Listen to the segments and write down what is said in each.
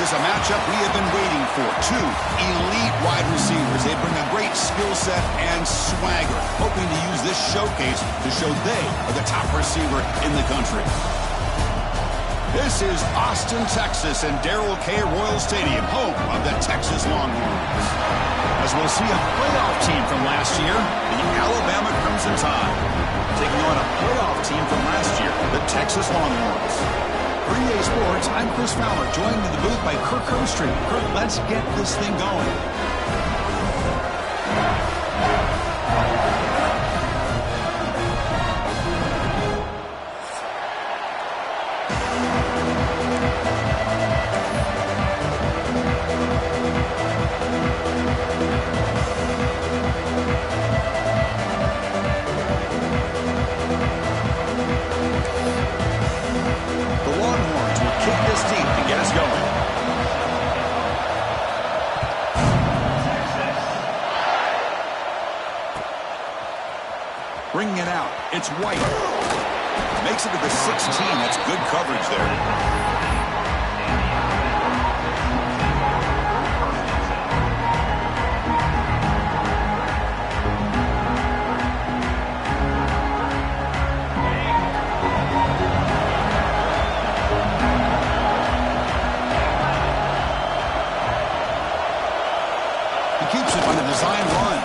This is a matchup we have been waiting for. Two elite wide receivers. They bring a great skill set and swagger, hoping to use this showcase to show they are the top receiver in the country. This is Austin, Texas, and Darrell K. Royal Stadium, home of the Texas Longhorns. As we'll see a playoff team from last year, the Alabama Crimson Tide, taking on a playoff team from last year, the Texas Longhorns. For EA Sports, I'm Chris Fowler, joined in the booth by Kirk Herbstreit. Kirk, let's get this thing going. Bringing it out. It's White. Makes it to the 16. That's good coverage there. He keeps it on a design run.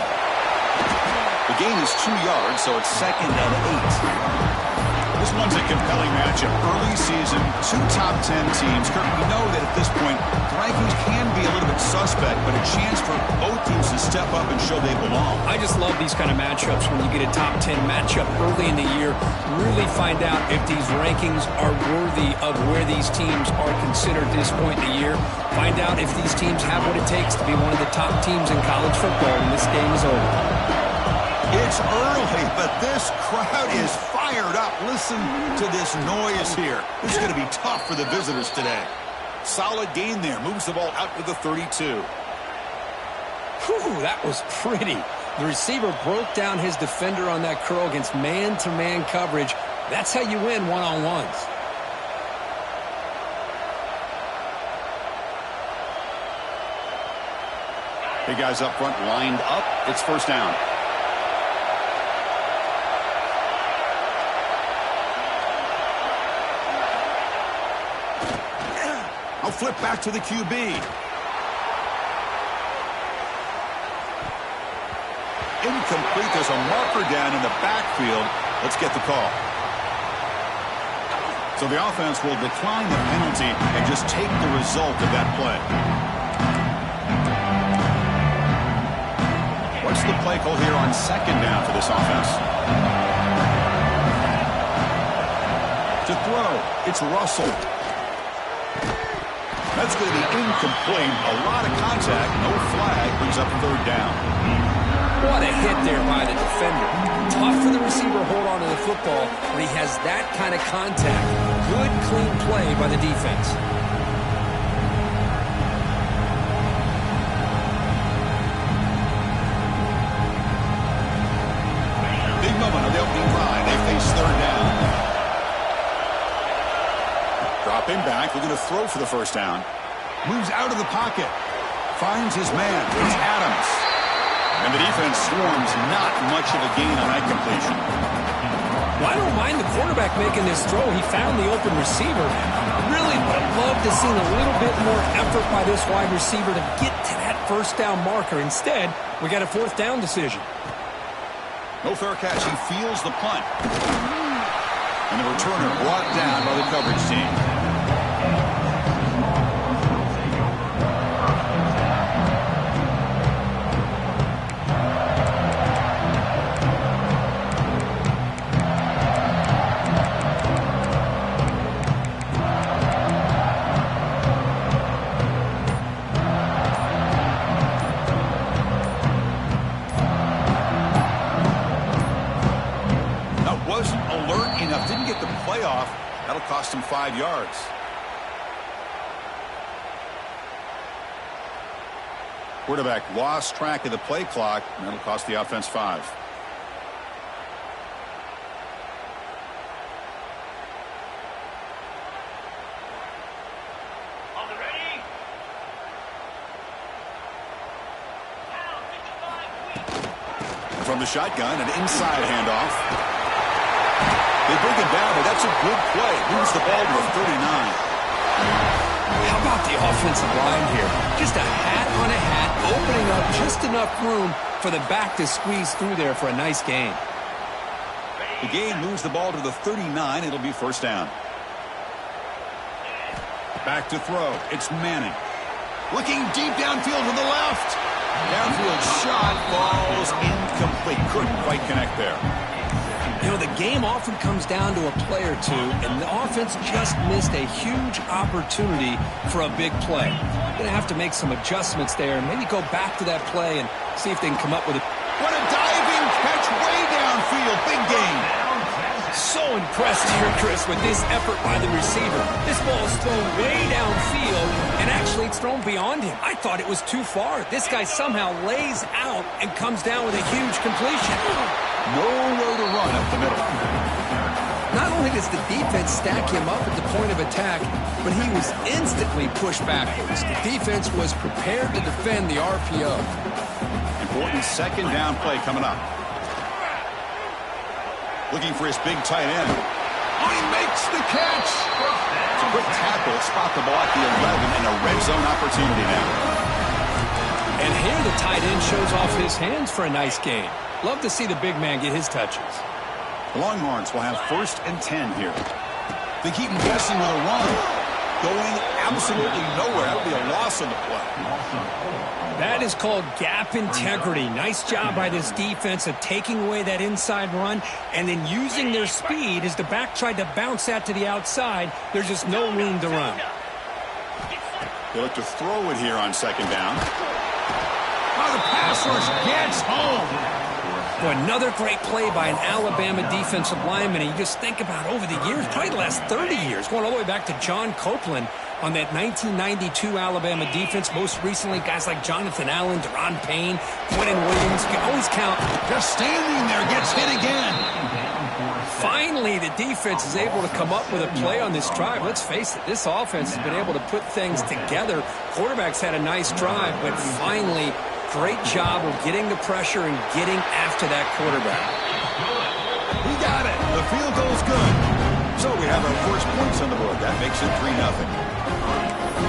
Gain is 2 yards, so it's 2nd and 8. This one's a compelling matchup. Early season, two top 10 teams. Kirk, we know that at this point, the rankings can be a little bit suspect, but a chance for both teams to step up and show they belong. I just love these kind of matchups when you get a top 10 matchup early in the year. Really find out if these rankings are worthy of where these teams are considered at this point in the year. Find out if these teams have what it takes to be one of the top teams in college football when this game is over. It's early, but this crowd is fired up. Listen to this noise here. This is going to be tough for the visitors today. Solid gain there. Moves the ball out to the 32. Whew, that was pretty. The receiver broke down his defender on that curl against man-to-man coverage. That's how you win one-on-ones. Hey, guys up front lined up. It's first down. I'll flip back to the QB. Incomplete. There's a marker down in the backfield. Let's get the call. So the offense will decline the penalty and just take the result of that play. What's the play call here on 2nd down for this offense? To throw, it's Russell. That's going to be incomplete. A lot of contact. No flag. Brings up 3rd down. What a hit there by the defender. Tough for the receiver to hold on to the football when he has that kind of contact. Good, clean play by the defense. Big moment of the opening drive. They face 3rd down. Dropping back, looking to throw for the first down. Moves out of the pocket. Finds his man. It's Adams. And the defense swarms. Not much of a gain on that completion. Well, I don't mind the quarterback making this throw. He found the open receiver. Really would have loved to see a little bit more effort by this wide receiver to get to that first down marker. Instead, we got a 4th down decision. No fair catch. He feels the punt. And the returner brought down by the coverage team. That'll cost him 5 yards. Quarterback lost track of the play clock, and that'll cost the offense 5. from the shotgun, an inside handoff. They bring him down, but that's a good play. Moves the ball to the 39. How about the offensive line here? Just a hat on a hat, opening up just enough room for the back to squeeze through there for a nice gain. The gain moves the ball to the 39. It'll be first down. Back to throw. It's Manning. Looking deep downfield to the left. Downfield shot falls incomplete. Couldn't quite connect there. You know, the game often comes down to a play or two, and the offense just missed a huge opportunity for a big play. Going to have to make some adjustments there and maybe go back to that play and see if they can come up with it. What a diving catch way downfield. Big gain. So impressed here, Chris, with this effort by the receiver. This ball is thrown way downfield, and actually it's thrown beyond him. I thought it was too far. This guy somehow lays out and comes down with a huge completion. Nowhere to run up the middle. Not only does the defense stack him up at the point of attack, but he was instantly pushed backwards. The defense was prepared to defend the RPO. Important second down play coming up. Looking for his big tight end. Oh, he makes the catch. It's a quick tackle. Spot the ball at the 11 and a red zone opportunity now. And here the tight end shows off his hands for a nice gain. Love to see the big man get his touches. The Longhorns will have 1st and 10 here. They keep him guessing with a run. Going absolutely nowhere. That would be a loss on the play. That is called gap integrity. Nice job by this defense of taking away that inside run and then using their speed as the back tried to bounce that to the outside. There's just no room to run. They look to throw it here on second down. Oh, the pass rush gets home. Boy, another great play by an Alabama defensive lineman. And you just think about over the years, probably the last 30 years, going all the way back to John Copeland on that 1992 Alabama defense. Most recently, guys like Jonathan Allen, Deron Payne, Quentin Williams. You can always count. Just standing there, gets hit again. Finally, the defense is able to come up with a play on this drive. Let's face it, this offense has been able to put things together. Quarterback's had a nice drive, but finally, great job of getting the pressure and getting after that quarterback. He got it. The field goal's good. So we have our first points on the board. That makes it 3-0.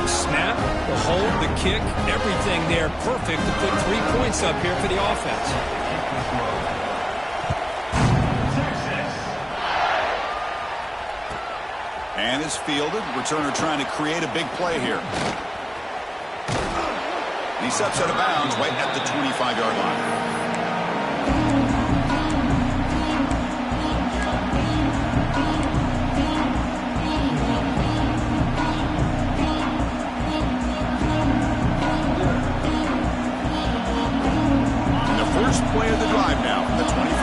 Snap, the hold, the kick, everything there perfect to put 3 points up here for the offense. And is fielded. Returner trying to create a big play here. He steps out of bounds right at the 25-yard line. First play of the drive now from the 25.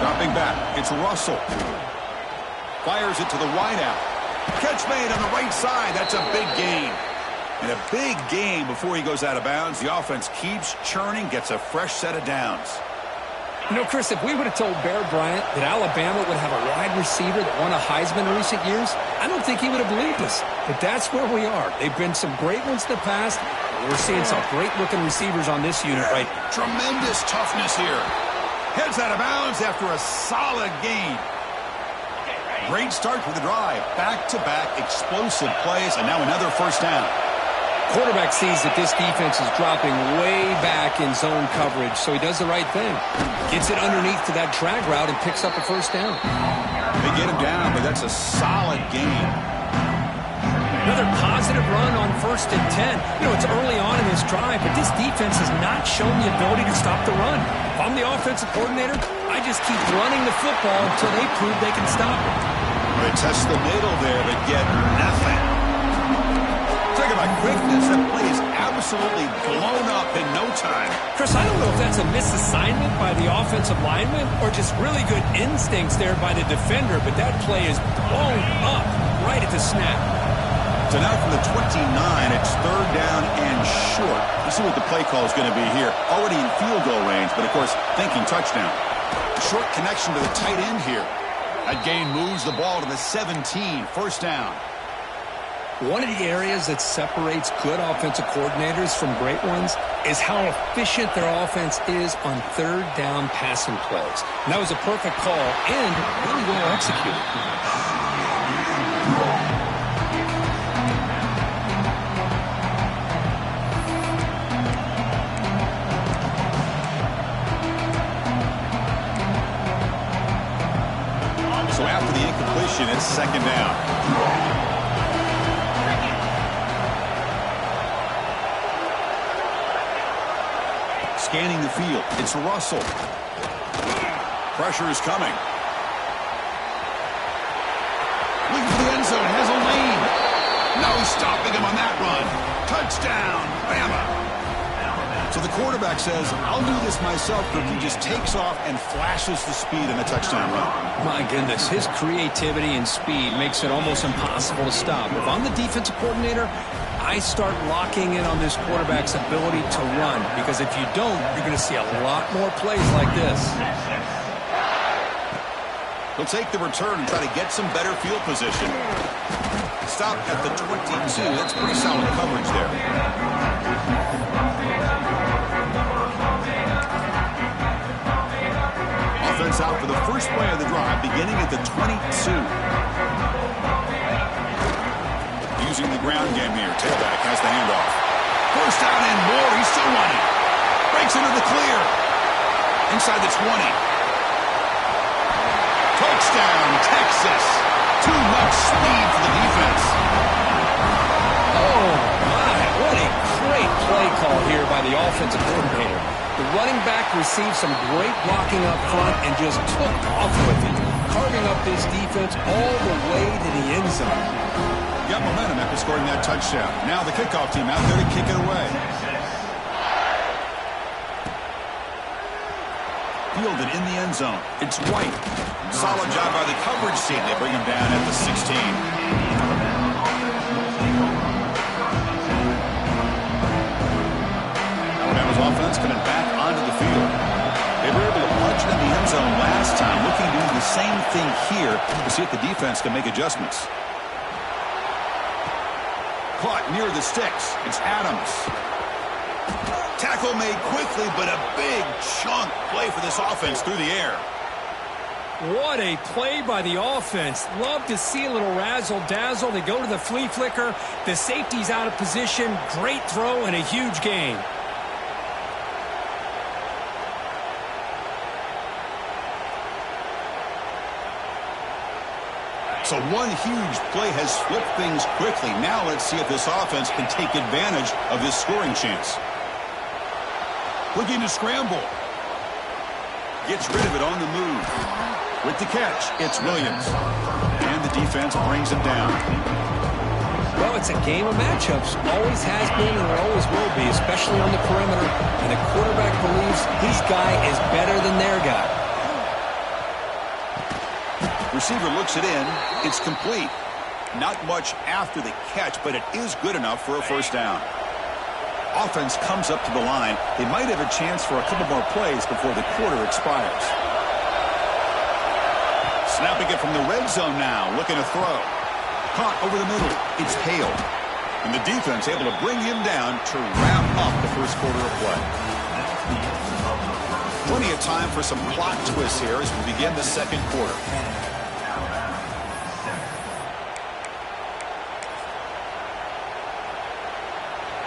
Dropping back, it's Russell. Fires it to the wideout. Catch made on the right side. That's a big gain. And a big gain before he goes out of bounds. The offense keeps churning, gets a fresh set of downs. You know, Chris, if we would have told Bear Bryant that Alabama would have a wide receiver that won a Heisman in recent years, I don't think he would have believed us. But that's where we are. They've been some great ones in the past. We're seeing some great-looking receivers on this unit, right? Tremendous toughness here. Heads out of bounds after a solid gain. Great start to the drive. Back-to-back explosive plays, and now another first down. Quarterback sees that this defense is dropping way back in zone coverage, so he does the right thing. Gets it underneath to that drag route and picks up a first down. They get him down, but that's a solid gain. Another positive run on 1st and 10. You know, it's early on in this drive, but this defense has not shown the ability to stop the run. If I'm the offensive coordinator, I just keep running the football until they prove they can stop it. They test the middle there, but get nothing. Talk about quickness. That play is absolutely blown up in no time. Chris, I don't know if that's a misassignment by the offensive lineman or just really good instincts there by the defender, but that play is blown up right at the snap. So now from the 29, it's 3rd down and short. Let's see what the play call is going to be here. Already in field goal range, but of course, thinking touchdown. A short connection to the tight end here. That gain moves the ball to the 17, first down. One of the areas that separates good offensive coordinators from great ones is how efficient their offense is on third down passing plays. And that was a perfect call and really well executed. So after the incompletion, it's second down. Scanning the field, it's Russell. Pressure is coming. Looking for the end zone, has a lane. No stopping him on that run. Touchdown, Bama. So the quarterback says, I'll do this myself, but he just takes off and flashes the speed in a touchdown run. My goodness, his creativity and speed makes it almost impossible to stop. If I'm the defensive coordinator, I start locking in on this quarterback's ability to run, because if you don't, you're going to see a lot more plays like this. He'll take the return and try to get some better field position. Stop at the 22. That's pretty solid coverage there. Offense out for the first play of the drive, beginning at the 22. Using the ground game here. Tailback has the handoff. First down and more. He's still running. Breaks into the clear. Inside the 20. Touchdown, Texas. Too much speed for the defense. Oh, my. What a great play call here by the offensive coordinator. The running back received some great blocking up front and just took off with it, carving up this defense all the way to the end zone. Got momentum after scoring that touchdown. Now the kickoff team out there to kick it away. Fielded in the end zone. It's White. Solid job by the coverage team. They bring him down at the 16. Alabama's offense coming back onto the field. They were able to punch it in the end zone last time. Looking to do the same thing here to see if the defense can make adjustments. Caught near the sticks. It's Adams. Tackle made quickly, but a big chunk play for this offense through the air. What a play by the offense. Love to see a little razzle-dazzle. They go to the flea flicker. The safety's out of position. Great throw and a huge gain. So one huge play has flipped things quickly. Now let's see if this offense can take advantage of this scoring chance. Looking to scramble. Gets rid of it on the move. With the catch, it's Williams. And the defense brings him down. Well, it's a game of matchups. Always has been and it always will be, especially on the perimeter. And the quarterback believes his guy is better than their guy. Receiver looks it in. It's complete. Not much after the catch, but it is good enough for a first down. Offense comes up to the line. They might have a chance for a couple more plays before the quarter expires. Snapping it from the red zone now. Looking to throw. Caught over the middle. It's Hale. And the defense able to bring him down to wrap up the first quarter of play. Plenty of time for some plot twists here as we begin the second quarter.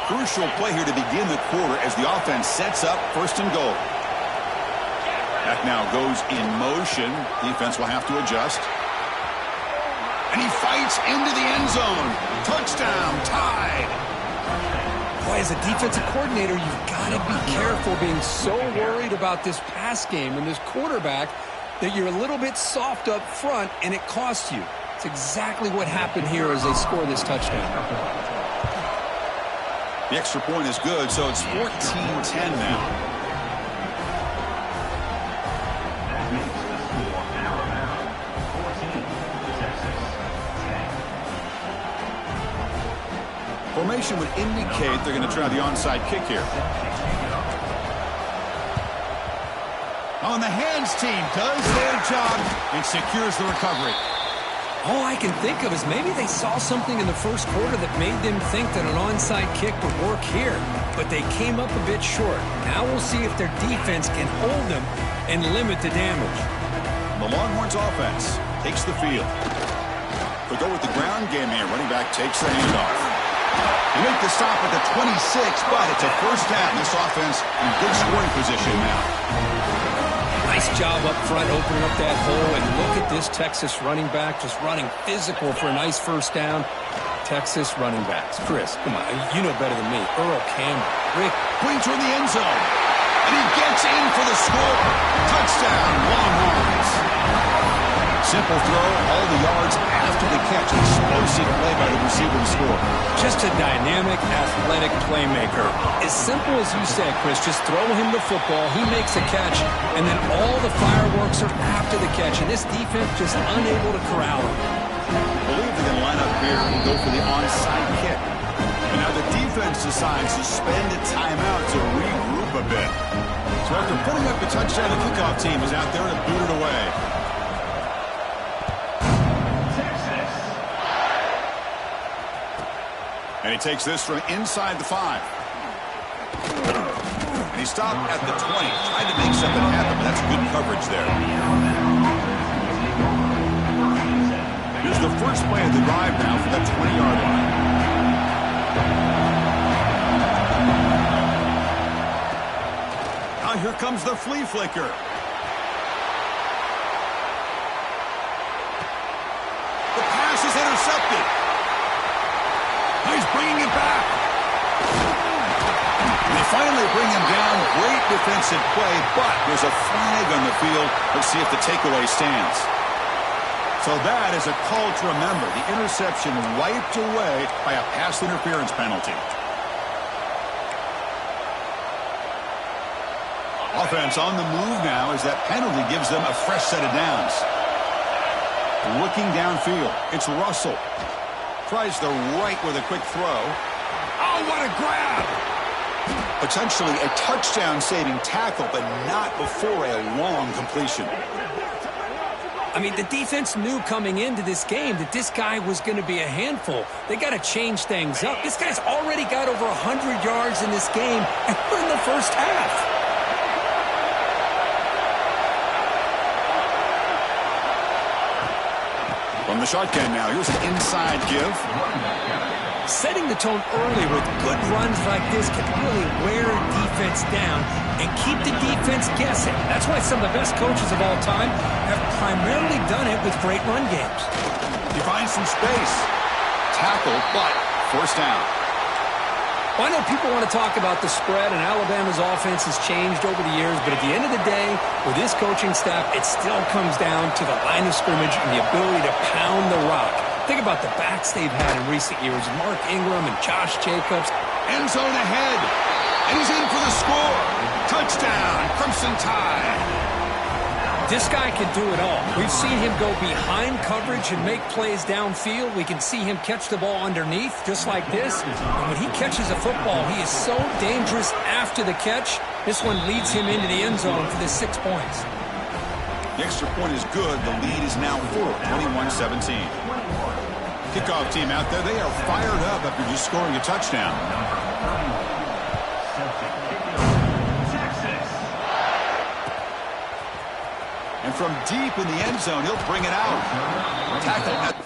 Crucial play here to begin the quarter as the offense sets up first and goal. Back now goes in motion. Defense will have to adjust. And he fights into the end zone. Touchdown, tied. Boy, as a defensive coordinator, you've got to be careful being so worried about this pass game and this quarterback that you're a little bit soft up front and it costs you. It's exactly what happened here as they score this touchdown. The extra point is good, so it's 14-10 now. Formation would indicate they're going to try the onside kick here. On the hands team does their job and secures the recovery. All I can think of is maybe they saw something in the first quarter that made them think that an onside kick would work here, but they came up a bit short. Now we'll see if their defense can hold them and limit the damage. The Longhorns offense takes the field. They'll go with the ground game here. Running back takes the handoff. They make the stop at the 26, but it's a first down. This offense in good scoring position now. Nice job up front, opening up that hole, and look at this Texas running back just running physical for a nice first down. Texas running backs. Chris, come on, you know better than me. Earl Campbell. Rick. Brings her in the end zone, and he gets in for the score. Touchdown, Longhorns. Simple throw, all the yards after the catch. Explosive play by the receiver to score. Just a dynamic, athletic playmaker. As simple as you said, Chris, just throw him the football, he makes a catch, and then all the fireworks are after the catch, and this defense just unable to corral him. I believe they're going to line up here and go for the onside kick. And now the defense decides to spend a timeout to regroup a bit. So after putting up the touchdown, the kickoff team is out there to boot it away. And he takes this from inside the 5. And he stopped at the 20. Tried to make something happen, but that's good coverage there. Here's the first play of the drive now for that 20-yard line. Now here comes the flea flicker. The pass is intercepted. He's bringing it back. They finally bring him down. Great defensive play, but there's a flag on the field. Let's see if the takeaway stands. So that is a call to remember. The interception wiped away by a pass interference penalty. Offense on the move now as that penalty gives them a fresh set of downs. Looking downfield, it's Russell. Tries the right with a quick throw. Oh, what a grab! Potentially a touchdown-saving tackle, but not before a long completion. I mean, the defense knew coming into this game that this guy was going to be a handful. They got to change things up. This guy's already got over 100 yards in this game, and we're in the first half. From the shotgun now, here's an inside give. Setting the tone early with good runs like this can really wear a defense down and keep the defense guessing. That's why some of the best coaches of all time have primarily done it with great run games. He finds some space. Tackle, but first down. Well, I know people want to talk about the spread, and Alabama's offense has changed over the years, but at the end of the day, with this coaching staff, it still comes down to the line of scrimmage and the ability to pound the rock. Think about the backs they've had in recent years, Mark Ingram and Josh Jacobs. End zone ahead, and he's in for the score. Touchdown, Crimson Tide. This guy can do it all. We've seen him go behind coverage and make plays downfield. We can see him catch the ball underneath, just like this. And when he catches a football, he is so dangerous after the catch. This one leads him into the end zone for the 6 points. The extra point is good. The lead is now 21-17. Kickoff team out there. They are fired up after just scoring a touchdown. And from deep in the end zone, he'll bring it out. Tackle at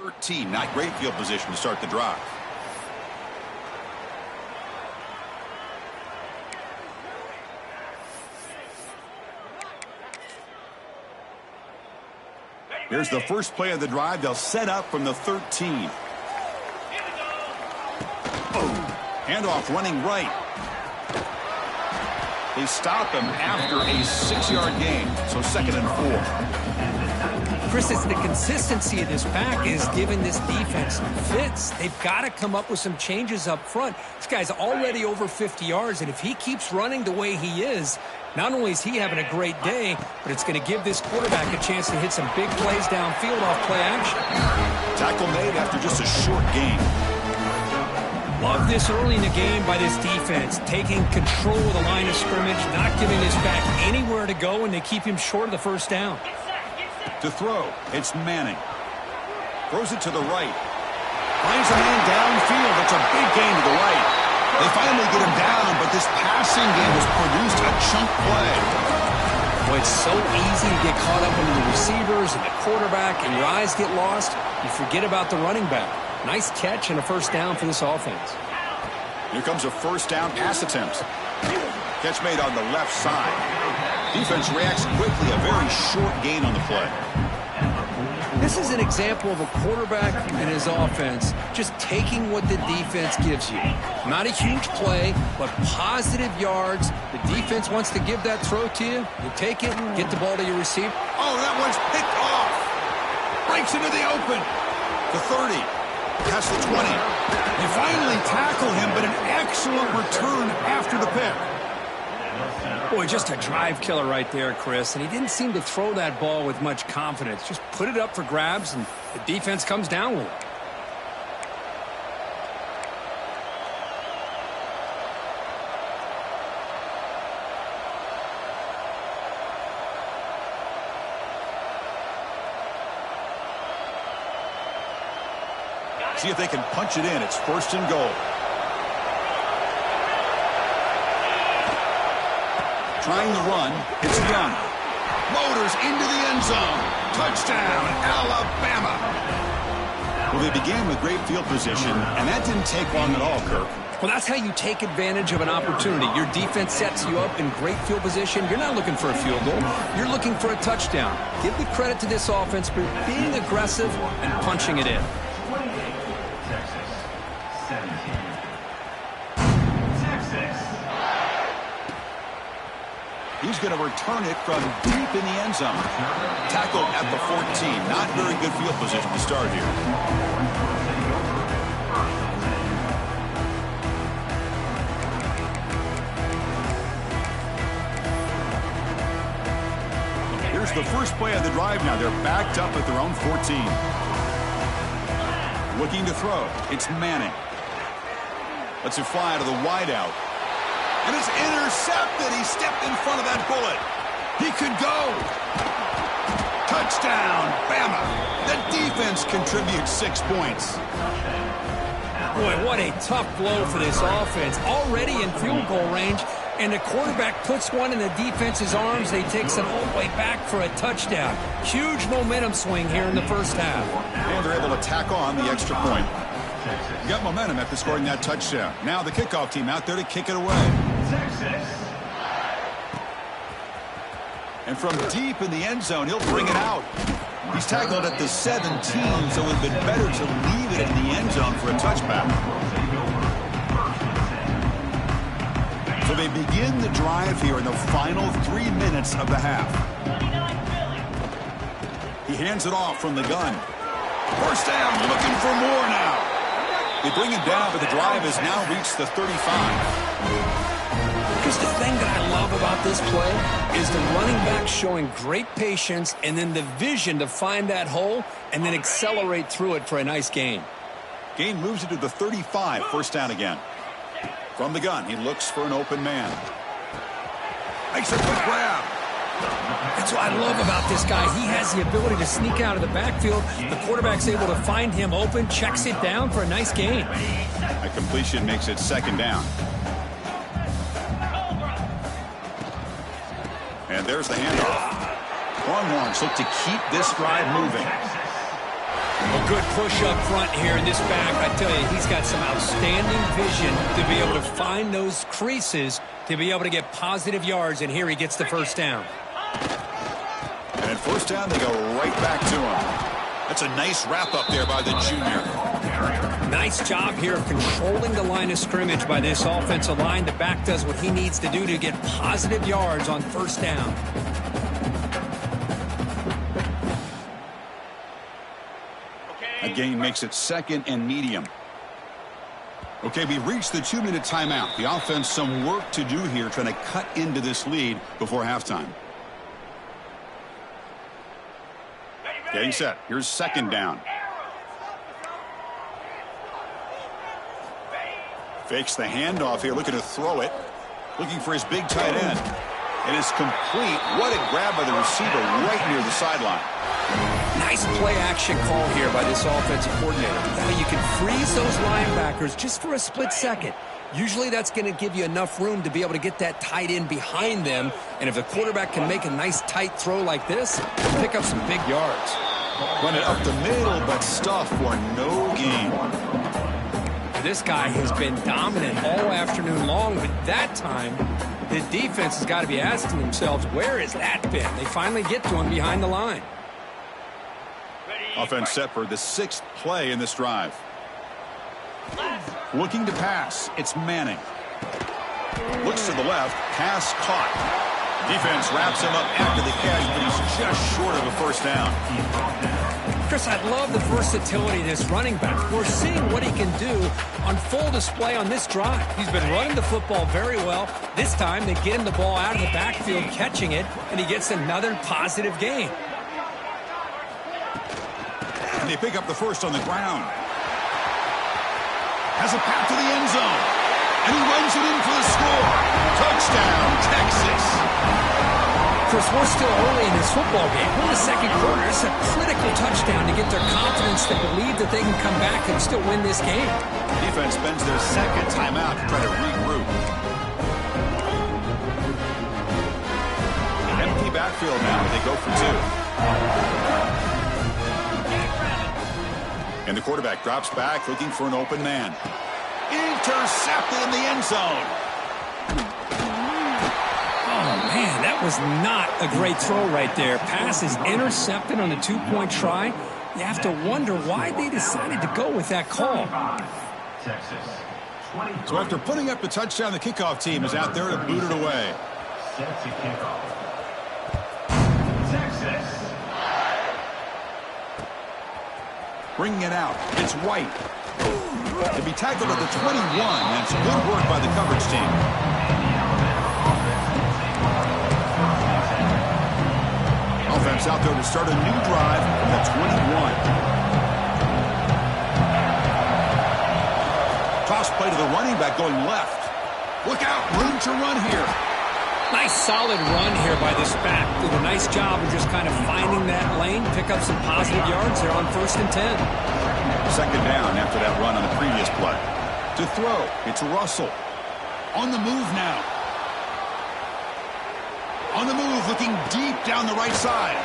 13. Not great field position to start the drive. Here's the first play of the drive. They'll set up from the 13. Handoff running right. They stop him after a 6-yard gain. So 2nd and 4. Chris, it's the consistency of this pack is giving this defense fits. They've got to come up with some changes up front. This guy's already over 50 yards, and if he keeps running the way he is, not only is he having a great day, but it's going to give this quarterback a chance to hit some big plays downfield off play action. Tackle made after just a short gain. Love this early in the game by this defense, taking control of the line of scrimmage, not giving this back anywhere to go, and they keep him short of the first down. To throw, it's Manning. Throws it to the right. Finds a man downfield. It's a big gain to the right. They finally get him down, but this passing game has produced a chunk play. Boy, it's so easy to get caught up into the receivers and the quarterback, and your eyes get lost. You forget about the running back. Nice catch and a first down for this offense. Here comes a first down pass attempt. Catch made on the left side. Defense reacts quickly. A very short gain on the play. This is an example of a quarterback and his offense just taking what the defense gives you. Not a huge play, but positive yards. The defense wants to give that throw to you. You take it, get the ball to your receiver. Oh, that one's picked off. Breaks into the open. The 30. Past the 20. They finally tackle him, but an excellent return after the pick. Boy, just a drive killer right there, Chris. And he didn't seem to throw that ball with much confidence. Just put it up for grabs, and the defense comes down with it. See if they can punch it in. It's 1st and goal. Trying to run. It's Young. Motors into the end zone. Touchdown, Alabama. Well, they began with great field position, and that didn't take long at all, Kirk. Well, that's how you take advantage of an opportunity. Your defense sets you up in great field position. You're not looking for a field goal. You're looking for a touchdown. Give the credit to this offense for being aggressive and punching it in. He's going to return it from deep in the end zone. Tackled at the 14. Not very good field position to start here. Here's the first play of the drive now. They're backed up at their own 14. Looking to throw. It's Manning. Lets it fly to the wideout. And it's intercepted. He stepped in front of that bullet. He could go. Touchdown, Bama. The defense contributes 6 points. Boy, what a tough blow for this offense. Already in field goal range, and the quarterback puts one in the defense's arms. They takes it all the way back for a touchdown. Huge momentum swing here in the first half. And they're able to tack on the extra point. Got momentum after scoring that touchdown. Now the kickoff team out there to kick it away. And from deep in the end zone, he'll bring it out. He's tackled at the 17, so it would have been better to leave it in the end zone for a touchback. So they begin the drive here in the final 3 minutes of the half. He hands it off from the gun. First down, looking for more now. They bring him down, but the drive has now reached the 35. Because the thing that I love about this play is the running back showing great patience and then the vision to find that hole and then accelerate through it for a nice gain. Gain moves it to the 35, first down again. From the gun, he looks for an open man. Makes a quick grab. That's what I love about this guy. He has the ability to sneak out of the backfield. The quarterback's able to find him open, checks it down for a nice gain. A completion makes it second down. And there's the handoff. Longhorns look to keep this drive moving. Good push up front here in this back. I tell you, he's got some outstanding vision to be able to find those creases to be able to get positive yards, and here he gets the first down. And at first down, they go right back to him. That's a nice wrap-up there by the junior. Nice job here of controlling the line of scrimmage by this offensive line. The back does what he needs to do to get positive yards on first down. That gain makes it 2nd and medium. Okay, we've reached the 2-minute timeout. The offense some work to do here, trying to cut into this lead before halftime. Getting set. Here's 2nd down. Fakes the handoff here, looking to throw it. Looking for his big tight end. It is complete. What a grab by the receiver right near the sideline. Nice play action call here by this offensive coordinator. Now you can freeze those linebackers just for a split second. Usually that's going to give you enough room to be able to get that tight end behind them. And if the quarterback can make a nice tight throw like this, he'll pick up some big yards. Run it up the middle, but stuff for no gain. This guy has been dominant all afternoon long, but that time the defense has got to be asking themselves, where has that been? They finally get to him behind the line. Offense set for the 6th play in this drive. Looking to pass. It's Manning. Looks to the left. Pass caught. Defense wraps him up after the catch, but he's just short of a first down. Chris, I love the versatility of this running back. We're seeing what he can do on full display on this drive. He's been running the football very well. This time they get him the ball out of the backfield, catching it, and he gets another positive gain. And they pick up the first on the ground. Has a path to the end zone. And he runs it in for the score. Touchdown, Texas. Chris, we're still early in this football game. We're in the 2nd quarter. It's a critical touchdown to get their confidence to believe that they can come back and still win this game. Defense spends their 2nd timeout to try to regroup. Empty backfield now. They go for 2. And the quarterback drops back, looking for an open man. Intercepted in the end zone. Oh, man, that was not a great throw right there. Pass is intercepted on the 2-point try. You have to wonder why they decided to go with that call. So after putting up the touchdown, the kickoff team is out there to boot it away. Bringing it out. It's White. To be tackled at the 21. That's good work by the coverage team. Offense out there to start a new drive from the 21. Toss play to the running back going left. Look out. Room to run here. Nice solid run here by this back. Did a nice job of just kind of finding that lane, pick up some positive yards there on 1st and 10. 2nd down after that run on the previous play. To throw, it's Russell. On the move now. On the move, looking deep down the right side.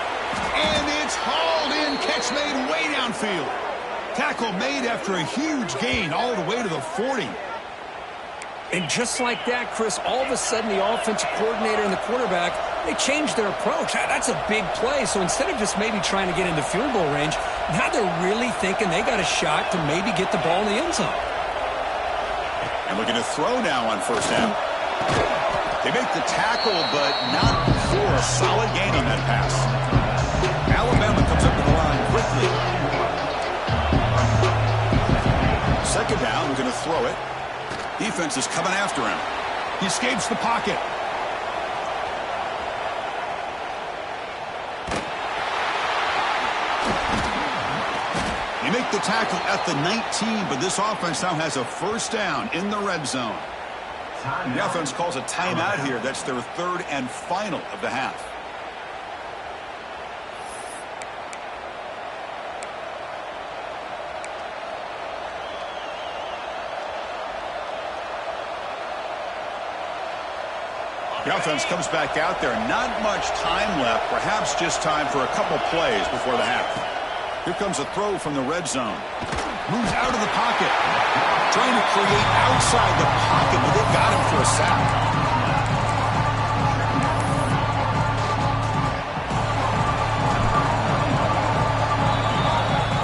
And it's hauled in, catch made way downfield. Tackle made after a huge gain all the way to the 40. And just like that, Chris, all of a sudden the offensive coordinator and the quarterback, they changed their approach. That's a big play. So instead of just maybe trying to get into field goal range, now they're really thinking they got a shot to maybe get the ball in the end zone. And looking to throw now on 1st down. They make the tackle, but not for a solid gain on that pass. Alabama comes up to the line quickly. 2nd down, we're going to throw it. Defense is coming after him. He escapes the pocket. They make the tackle at the 19, but this offense now has a first down in the red zone. The offense calls a timeout here. That's their 3rd and final of the half. The offense comes back out there. Not much time left. Perhaps just time for a couple plays before the half. Here comes a throw from the red zone. Moves out of the pocket. Trying to create outside the pocket, but they got him for a sack.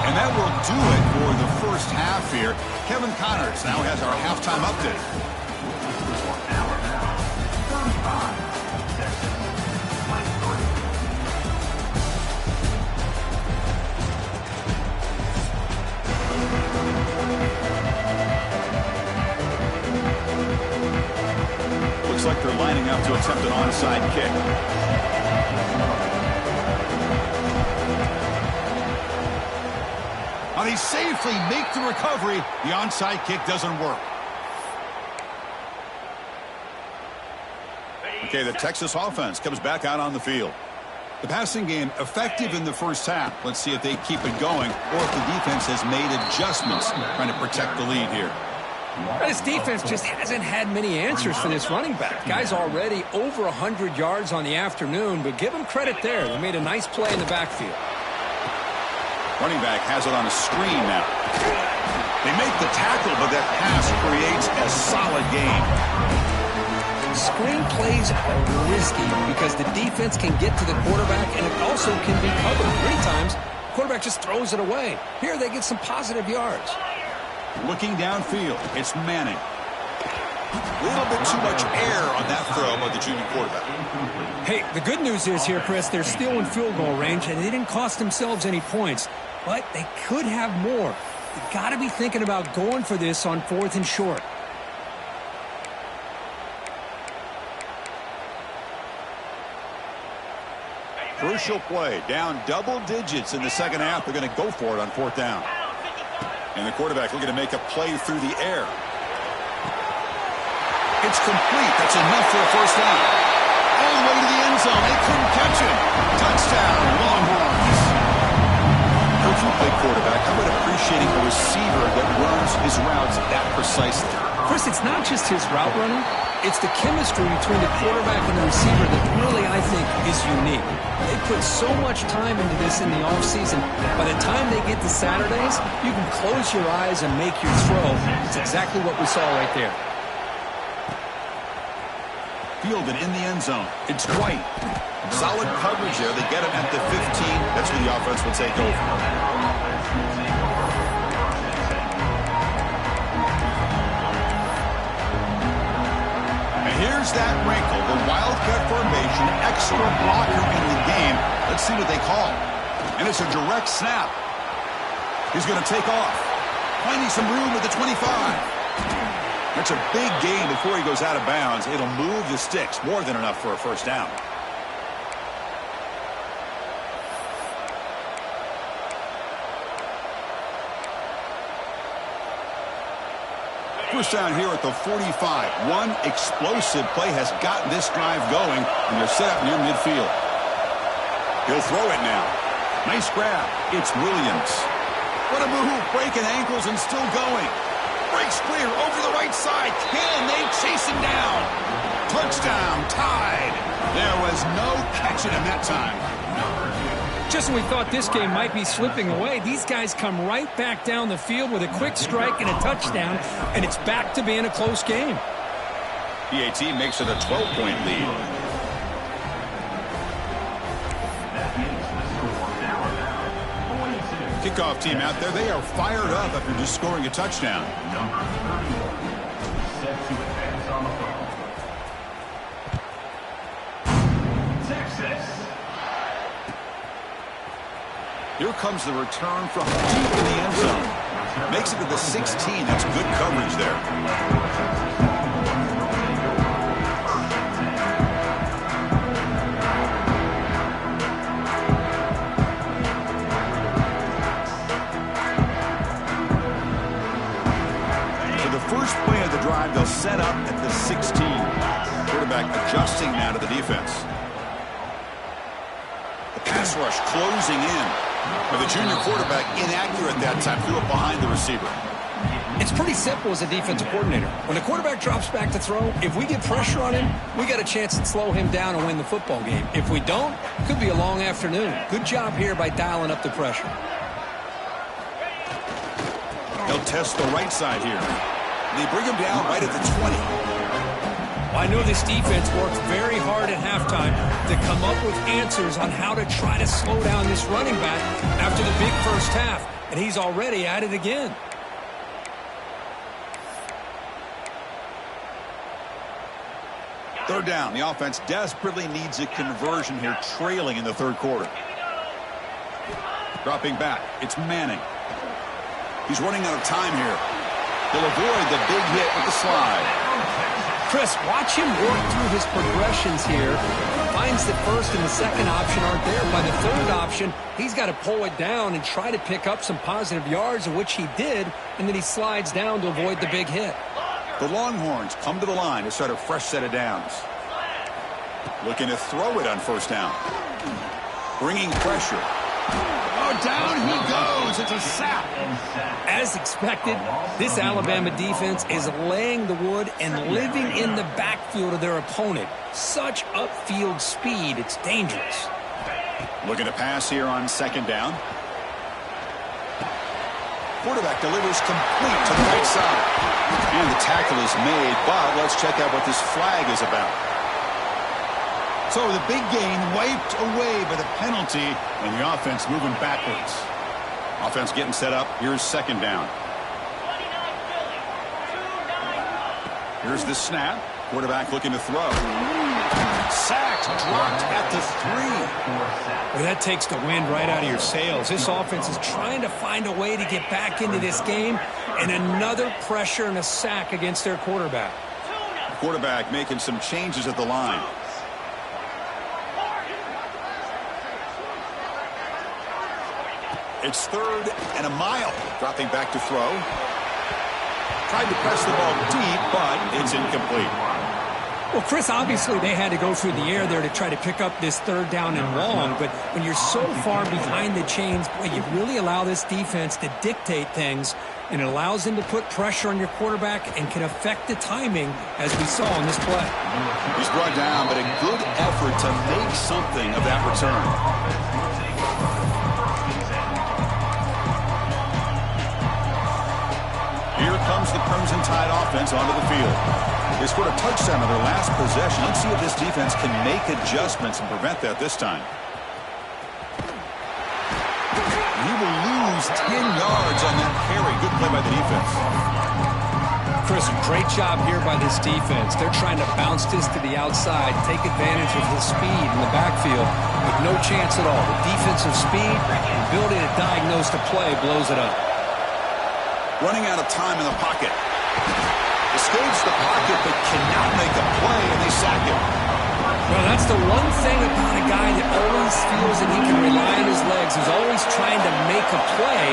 And that will do it for the first half here. Kevin Connors now has our halftime update. Looks like they're lining up to attempt an onside kick. They safely make the recovery. The onside kick doesn't work. Okay, the Texas offense comes back out on the field. The passing game effective in the first half. Let's see if they keep it going or if the defense has made adjustments trying to protect the lead here. This defense just hasn't had many answers for this running back. Guy's already over 100 yards on the afternoon, but give him credit there. They made a nice play in the backfield. Running back has it on a screen now. They make the tackle, but that pass creates a solid gain. Screen plays are risky because the defense can get to the quarterback, and it also can be covered. Many times, the quarterback just throws it away. Here, they get some positive yards. Looking downfield, it's Manning. A little bit too much air on that throw by the junior quarterback. Hey, the good news is here, Chris, they're still in field goal range, and they didn't cost themselves any points. But they could have more. You got to be thinking about going for this on 4th and short. Crucial play. Down double digits in the second half. They're going to go for it on 4th down. And the quarterback looking to make a play through the air. It's complete. That's enough for a first down. All the way to the end zone. They couldn't catch it. Touchdown, Longhorns. Coach, you play quarterback. How about appreciating a receiver that runs his routes that precisely? Chris, it's not just his route running. It's the chemistry between the quarterback and the receiver that really, I think, is unique. They put so much time into this in the offseason. By the time they get to Saturdays, you can close your eyes and make your throw. It's exactly what we saw right there. Fielded in the end zone. It's White. Solid coverage there. They get him at the 15. That's where the offense will take over. And here's that wrinkle. The Wildcat formation, extra blocker in the game. Let's see what they call. And it's a direct snap. He's going to take off. Finding some room at the 25. That's a big gain before he goes out of bounds. It'll move the sticks. More than enough for a first down. First down here at the 45. One explosive play has gotten this drive going, and they're set up near midfield. He'll throw it now. Nice grab. It's Williams. What a move. Breaking ankles and still going. Breaks clear over the right side. Can they chase him down? Touchdown, tied. There was no catching him that time. Just when we thought this game might be slipping away, these guys come right back down the field with a quick strike and a touchdown, and it's back to being a close game. PAT makes it a 12-point lead. Kickoff team out there, they are fired up after just scoring a touchdown. Here comes the return from deep in the end zone. Makes it to the 16. That's good coverage there. First play of the drive, they'll set up at the 16. Quarterback adjusting now to the defense. The pass rush closing in. But the junior quarterback inaccurate that time, threw it behind the receiver. It's pretty simple as a defensive coordinator. When the quarterback drops back to throw, if we get pressure on him, we got a chance to slow him down and win the football game. If we don't, it could be a long afternoon. Good job here by dialing up the pressure. They'll test the right side here. They bring him down right at the 20. Well, I know this defense worked very hard at halftime to come up with answers on how to try to slow down this running back after the big first half, and he's already at it again. Third down. The offense desperately needs a conversion here, trailing in the third quarter. Dropping back. It's Manning. He's running out of time here. He'll avoid the big hit with the slide. Chris, watch him work through his progressions here. Finds that first and the second option aren't there. By the third option, he's got to pull it down and try to pick up some positive yards, which he did, and then he slides down to avoid the big hit. The Longhorns come to the line to start a fresh set of downs. Looking to throw it on first down. Bringing pressure. Oh, down he goes. It's a sack. As expected, this Alabama defense is laying the wood and living in the backfield of their opponent. Such upfield speed, it's dangerous. Looking to pass here on second down. Quarterback delivers complete to the right side. And the tackle is made, but let's check out what this flag is about. So the big gain wiped away by the penalty, and the offense moving backwards. Offense getting set up. Here's second down. Here's the snap. Quarterback looking to throw. Sacked, dropped at the 3. Well, that takes the wind right out of your sails. This offense is trying to find a way to get back into this game, and another pressure and a sack against their quarterback. Quarterback making some changes at the line. It's third and a mile. Dropping back to throw. Tried to press the ball deep, but it's incomplete. Well, Chris, obviously they had to go through the air there to try to pick up this third down and long, but when you're so far behind the chains, boy, you really allow this defense to dictate things, and it allows them to put pressure on your quarterback and can affect the timing, as we saw in this play. He's brought down, but a good effort to make something of that return. Here comes the Crimson Tide offense onto the field. They scored a touchdown on their last possession. Let's see if this defense can make adjustments and prevent that this time. He will lose 10 yards on that carry. Good play by the defense. Chris, great job here by this defense. They're trying to bounce this to the outside, take advantage of his speed in the backfield, with no chance at all. The defensive speed, the ability to diagnose the play, blows it up. Running out of time in the pocket. Escapes the pocket, but cannot make a play, and they sack him. Well, that's the one thing about a guy that always feels that he can rely on his legs. He's always trying to make a play,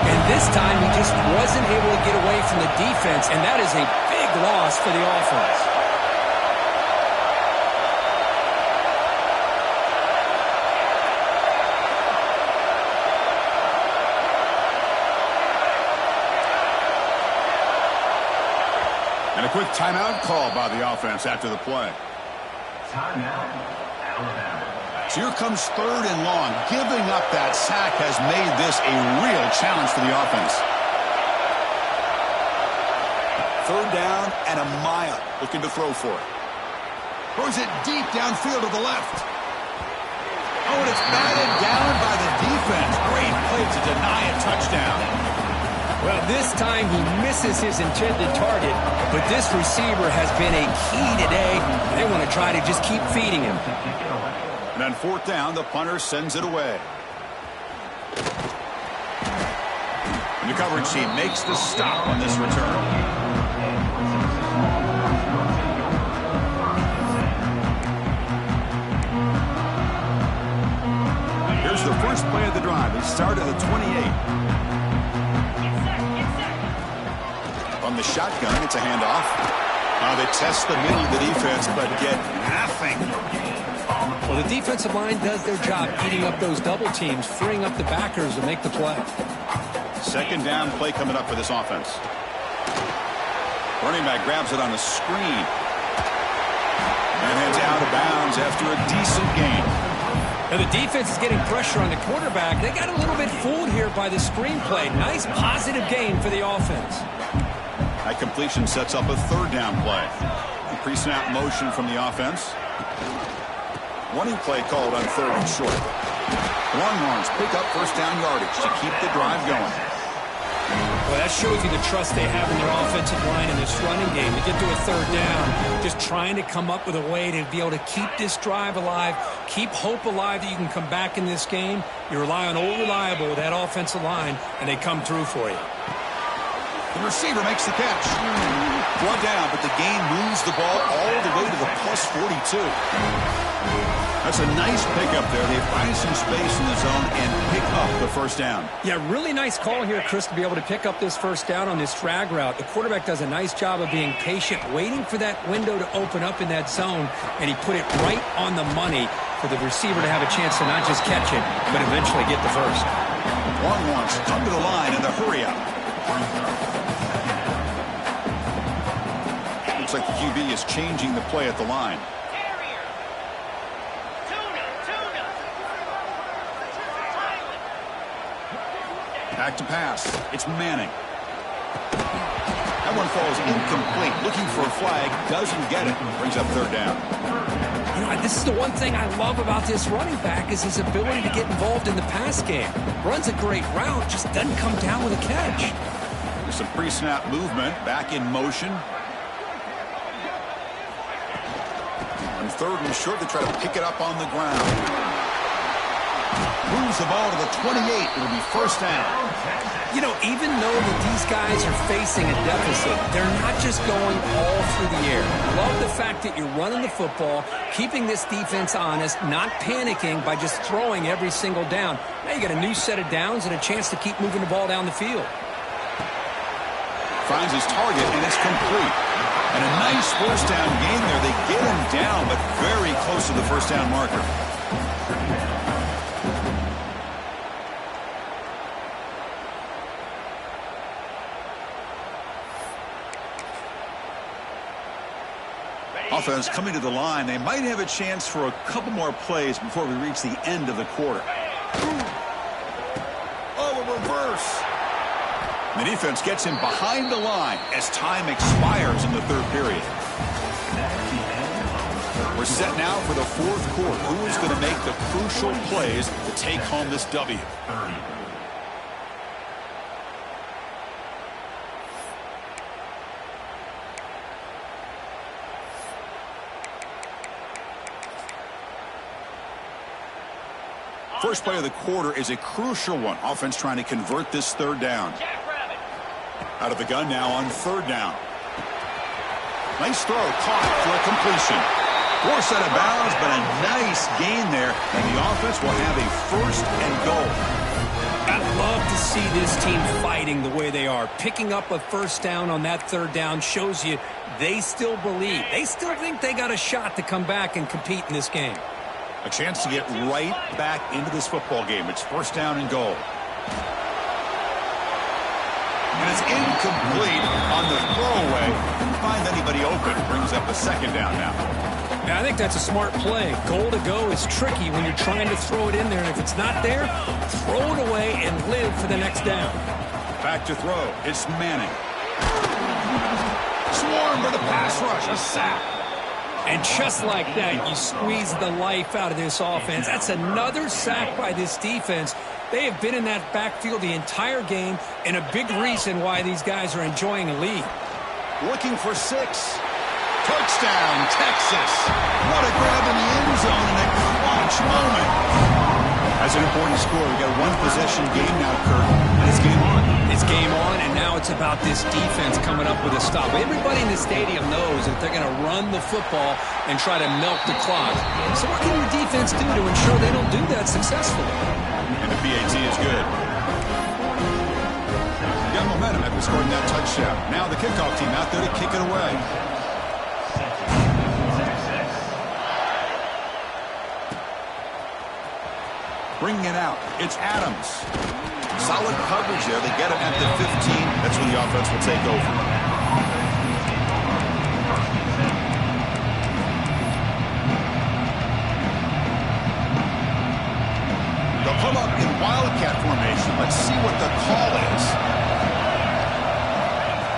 and this time he just wasn't able to get away from the defense, and that is a big loss for the offense. And a quick timeout call by the offense after the play. Timeout, Alabama. So here comes third and long. Giving up that sack has made this a real challenge for the offense. Third down and a mile. Looking to throw for it. Throws it deep downfield to the left. Oh, and it's batted down by the defense. Great play to deny a touchdown. Well, this time he misses his intended target, but this receiver has been a key today. They want to try to just keep feeding him. And on fourth down, the punter sends it away. And the coverage team makes the stop on this return. Here's the first play of the drive. They start at the 28. On the shotgun, it's a handoff. They test the middle of the defense, but get nothing. Well, the defensive line does their job eating up those double teams, freeing up the backers to make the play. Second down play coming up for this offense. Running back grabs it on the screen. And heads out of bounds after a decent gain. Now the defense is getting pressure on the quarterback. They got a little bit fooled here by the screenplay. Nice positive game for the offense. That completion sets up a third down play. Pre-snap motion from the offense. Running play called on third and short. Longhorns pick up first down yardage to keep the drive going. Well, that shows you the trust they have in their offensive line in this running game. To get to a third down, just trying to come up with a way to be able to keep this drive alive, keep hope alive that you can come back in this game. You rely on Old Reliable with that offensive line, and they come through for you. The receiver makes the catch. Brought down, but the gain moves the ball all the way to the plus 42. That's a nice pickup there. They find some space in the zone and pick up the first down. Yeah, really nice call here, Chris, to be able to pick up this first down on this drag route. The quarterback does a nice job of being patient, waiting for that window to open up in that zone, and he put it right on the money for the receiver to have a chance to not just catch it, but eventually get the first. Longhorns come to the line in the hurry up. Looks like the QB is changing the play at the line. Back to pass. It's Manning. That one falls incomplete. Looking for a flag. Doesn't get it. Brings up third down. You know, this is the one thing I love about this running back is his ability to get involved in the pass game. Runs a great route, just doesn't come down with a catch. There's some pre-snap movement. Back in motion. On third and short, they try to pick it up on the ground. Moves the ball to the 28. It'll be first down. You know, even though that these guys are facing a deficit, they're not just going all through the air. Love the fact that you're running the football, keeping this defense honest, not panicking by just throwing every single down. Now you got a new set of downs and a chance to keep moving the ball down the field. Finds his target, and it's complete. And a nice first down gain there. They get him down, but very close to the first down marker. Offense coming to the line. They might have a chance for a couple more plays before we reach the end of the quarter. Oh, a reverse. The defense gets him behind the line as time expires in the third period. We're set now for the fourth quarter. Who is going to make the crucial plays to take home this W? First play of the quarter is a crucial one. Offense trying to convert this third down. Out of the gun now on third down. Nice throw, caught for a completion. Forced out of bounds, but a nice gain there, and the offense will have a first and goal. I love to see this team fighting the way they are. Picking up a first down on that third down shows you they still believe. They still think they got a shot to come back and compete in this game. A chance to get right back into this football game. It's first down and goal. And it's incomplete on the throwaway. Couldn't find anybody open. Brings up a second down now. Yeah, I think that's a smart play. Goal to go is tricky when you're trying to throw it in there. And if it's not there, throw it away and live for the next down. Back to throw. It's Manning. Swarmed by the pass rush. A sack. And just like that, you squeeze the life out of this offense. That's another sack by this defense. They have been in that backfield the entire game, and a big reason why these guys are enjoying a lead. Looking for 6. Touchdown, Texas. What a grab in the end zone in a clutch moment. That's an important score. We've got a one-possession game now, Kurt, and it's game on. It's game on, and now it's about this defense coming up with a stop. Everybody in the stadium knows that they're going to run the football and try to milk the clock. So what can your defense do to ensure they don't do that successfully? And the PAT is good. Got momentum after scoring that touchdown. Now the kickoff team out there to kick it away. Bringing it out. It's Adams. Solid coverage there. They get it at the 15. That's when the offense will take over.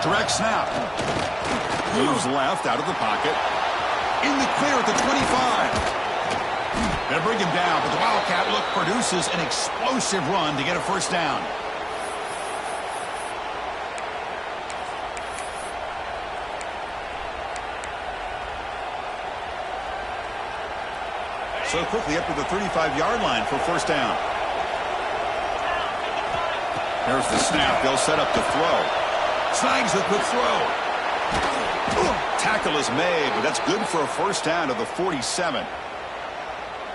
Direct snap. Moves left out of the pocket. In the clear at the 25. They'll bring him down, but the Wildcat look produces an explosive run to get a first down. So quickly up to the 35-yard line for first down. There's the snap. They'll set up to throw. Snags the quick throw. Tackle is made, but that's good for a first down to the 47.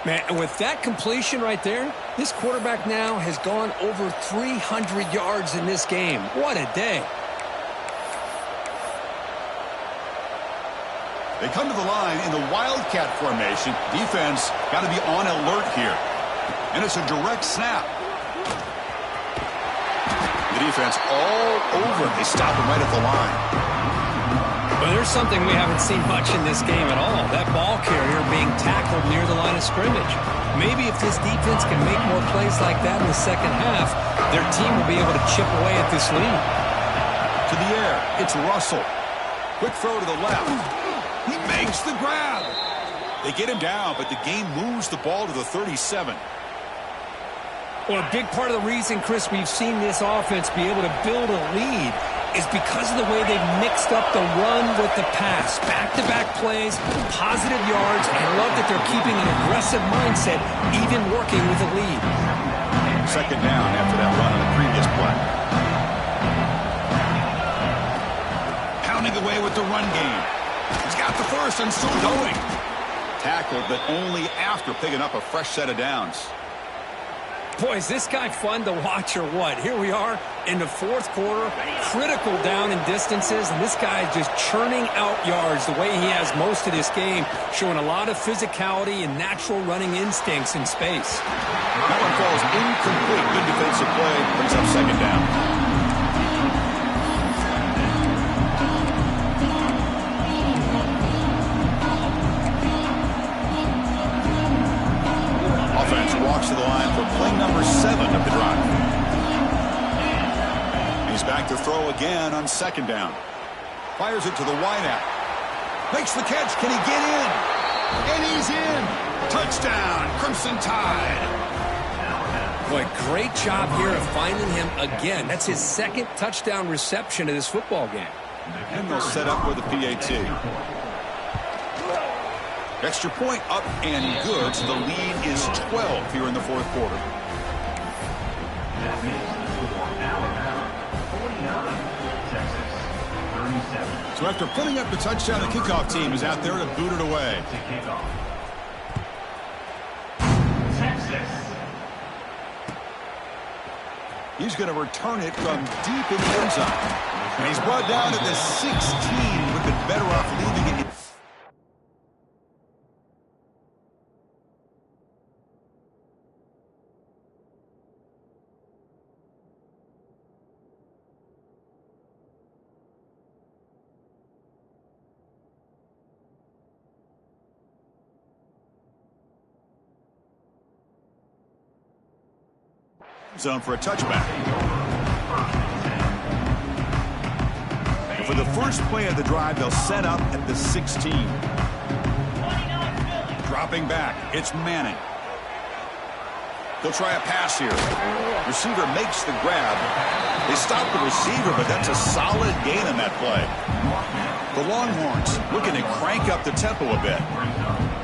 Man, and with that completion right there, this quarterback now has gone over 300 yards in this game. What a day. They come to the line in the Wildcat formation. Defense got to be on alert here. And it's a direct snap. The defense all over. They stop him right at the line. Well, there's something we haven't seen much in this game at all. That ball carrier being tackled near the line of scrimmage. Maybe if this defense can make more plays like that in the second half, their team will be able to chip away at this lead. To the air, it's Russell. Quick throw to the left. He makes the grab. They get him down, but the game moves the ball to the 37. Well, a big part of the reason, Chris, we've seen this offense be able to build a lead is because of the way they've mixed up the run with the pass. Back-to-back plays, positive yards, and I love that they're keeping an aggressive mindset, even working with a lead. Second down after that run on the previous play. Pounding away with the run game. He's got the first and still going. Tackled, but only after picking up a fresh set of downs. Boy, is this guy fun to watch or what? Here we are in the fourth quarter, critical down and distances, and this guy is just churning out yards the way he has most of this game, showing a lot of physicality and natural running instincts in space. That one falls incomplete. Good defensive play, brings up second down. Walks to the line for play number 7 of the drive. He's back to throw again on second down. Fires it to the wideout. Makes the catch. Can he get in? And he's in. Touchdown, Crimson Tide. Boy, great job here of finding him again. That's his second touchdown reception of this football game. And they'll set up with a PAT. Extra point up and good, so the lead is 12 here in the fourth quarter. So after putting up the touchdown, the kickoff team is out there to boot it away. He's going to return it from deep in the end zone. And he's brought down at the 16. Would have been better off leaving it. Zone for a touchback. And for the first play of the drive, they'll set up at the 16. Dropping back, it's Manning. They'll try a pass here. Receiver makes the grab. They stop the receiver, but that's a solid gain on that play. The Longhorns looking to crank up the tempo a bit.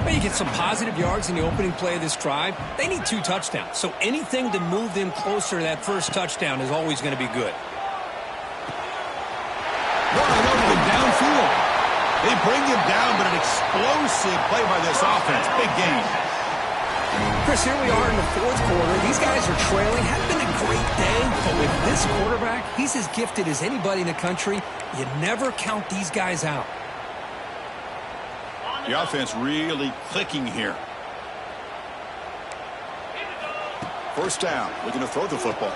Well, you get some positive yards in the opening play of this drive. They need 2 touchdowns, so anything to move them closer to that first touchdown is always going to be good. Wide open downfield. They bring him down, but an explosive play by this offense. Big game. Chris, here we are in the fourth quarter. These guys are trailing. Hadn't been a great day, but with this quarterback, he's as gifted as anybody in the country. You never count these guys out. The offense really clicking here. First down, looking to throw the football.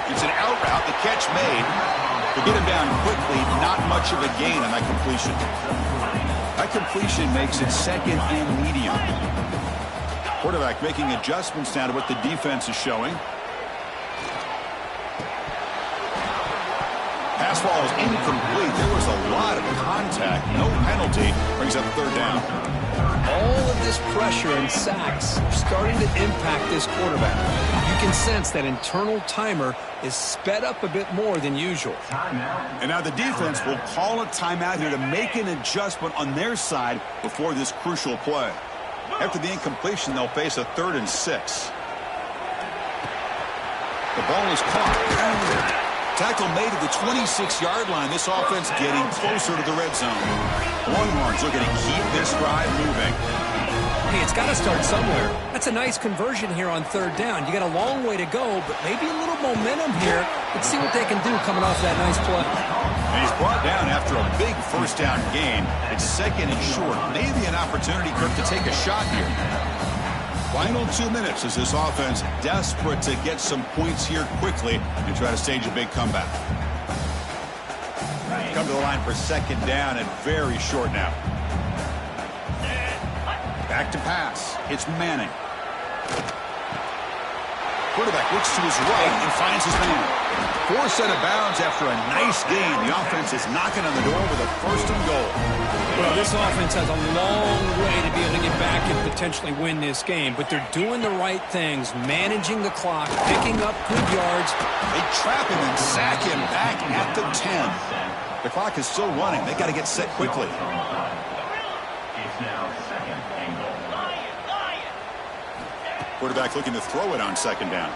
It's an out route, the catch made. To get him down quickly, not much of a gain on that completion. That completion makes it second and medium. Quarterback making adjustments now to what the defense is showing. Pass ball is incomplete. There was a lot of contact. No penalty. Brings up third down. All of this pressure and sacks are starting to impact this quarterback. You can sense that internal timer is sped up a bit more than usual. And now the defense will call a timeout here to make an adjustment on their side before this crucial play. After the incompletion, they'll face a 3rd and 6. The ball is caught. Tackle made at the 26-yard line. This offense getting closer to the red zone. Longhorns looking to keep this drive moving. Hey, it's got to start somewhere. That's a nice conversion here on 3rd down. You got a long way to go, but maybe a little momentum here. Let's see what they can do coming off that nice play. And he's brought down after a big first down gain. It's 2nd and short. Maybe an opportunity, Kirk, to take a shot here. Final 2 minutes as this offense desperate to get some points here quickly and try to stage a big comeback. Come to the line for 2nd down and very short now. Back to pass. It's Manning. Quarterback looks to his right and finds his man. 4 out of bounds after a nice game. The offense is knocking on the door with a 1st and goal. Well, this offense has a long way to be able to get back and potentially win this game, but they're doing the right things, managing the clock, picking up good yards. They trap him and sack him back at the 10. The clock is still running. They got to get set quickly. It's now 2nd and goal. Quarterback looking to throw it on 2nd down.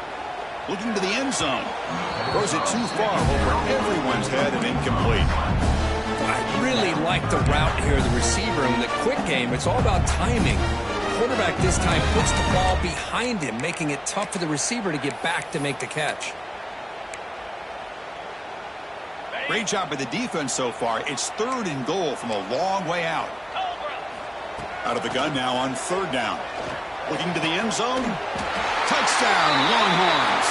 Looking to the end zone. Throws it too far over everyone's head and incomplete. I really like the route here, the receiver. In the quick game, it's all about timing. Quarterback this time puts the ball behind him, making it tough for the receiver to get back to make the catch. Great job by the defense so far. It's 3rd and goal from a long way out. Out of the gun now on 3rd down. Looking to the end zone. Touchdown, Longhorns.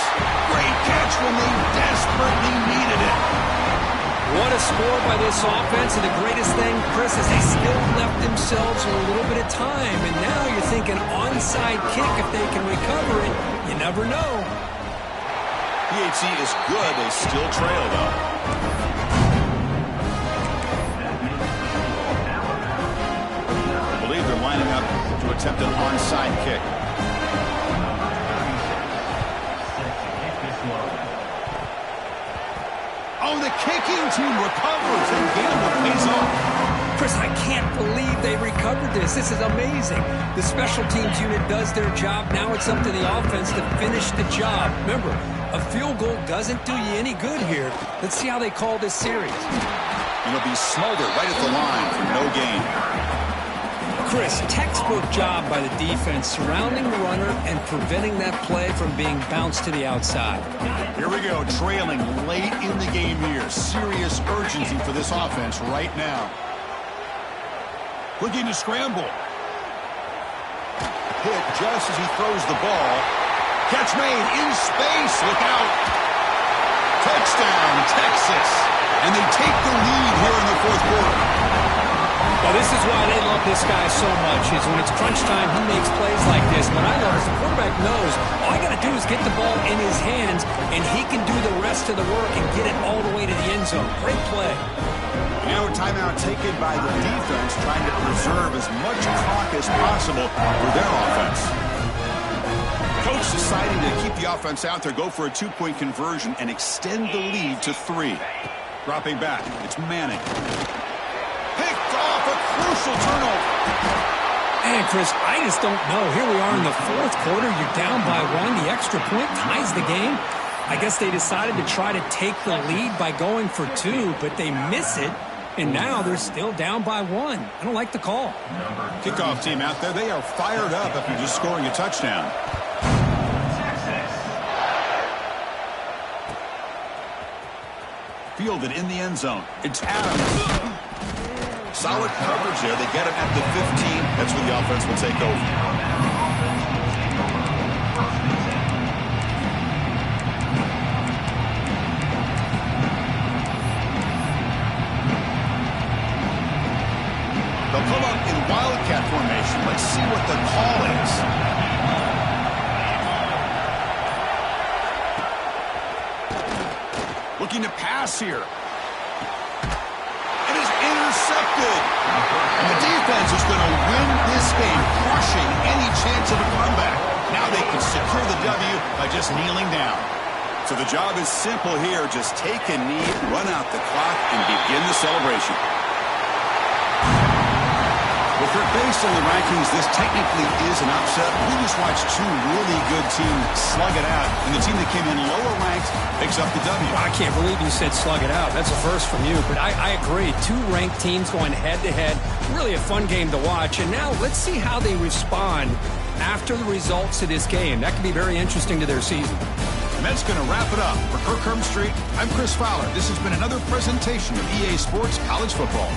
Great catch when they desperately needed it. What a score by this offense, and the greatest thing, Chris, is they still left themselves a little bit of time, and now you're thinking onside kick if they can recover it. You never know. PHC is good. They still trail, though. I believe they're lining up to attempt an onside kick. Oh, the kicking team recovers and Gamble pays off. Chris, I can't believe they recovered this. This is amazing. The special teams unit does their job. Now it's up to the offense to finish the job. Remember, a field goal doesn't do you any good here. Let's see how they call this series. It'll be smothered right at the line for no gain. Chris, textbook job by the defense surrounding the runner and preventing that play from being bounced to the outside. Here we go, trailing late in the game here. Serious urgency for this offense right now. Looking to scramble. Hit just as he throws the ball. Catch made in space. Look out. Touchdown, Texas. And they take the lead here in the 4th quarter. Well, this is why they love this guy so much, is when it's crunch time, he makes plays like this. What I love is the quarterback knows all I got to do is get the ball in his hands, and he can do the rest of the work and get it all the way to the end zone. Great play. Now a timeout taken by the defense, trying to preserve as much clock as possible for their offense. Coach deciding to keep the offense out there, go for a 2-point conversion, and extend the lead to 3. Dropping back, it's Manning. Picked off a crucial turnover. Man, Chris, I just don't know. Here we are in the 4th quarter. You're down by 1. The extra point ties the game. I guess they decided to try to take the lead by going for 2, but they miss it, and now they're still down by 1. I don't like the call. Kickoff team out there, they are fired up after just scoring a touchdown. Fielded in the end zone. It's Adams. Solid coverage there. They get him at the 15. That's when the offense will take over. They'll come up in Wildcat formation. Let's see what the call is. Looking to pass here. intercepted. And the defense is going to win this game, crushing any chance of a comeback. Now they can secure the W by just kneeling down. So the job is simple here. Just take a knee, run out the clock, and begin the celebration. If they're based on the rankings, this technically is an upset. We just watched two really good teams slug it out, and the team that came in lower ranked picks up the W. I can't believe you said slug it out. That's a first from you, but I agree. Two ranked teams going head-to-head. Really a fun game to watch, and now let's see how they respond after the results of this game. That could be very interesting to their season. And that's going to wrap it up. For Kirk Herbstreit, I'm Chris Fowler. This has been another presentation of EA Sports College Football.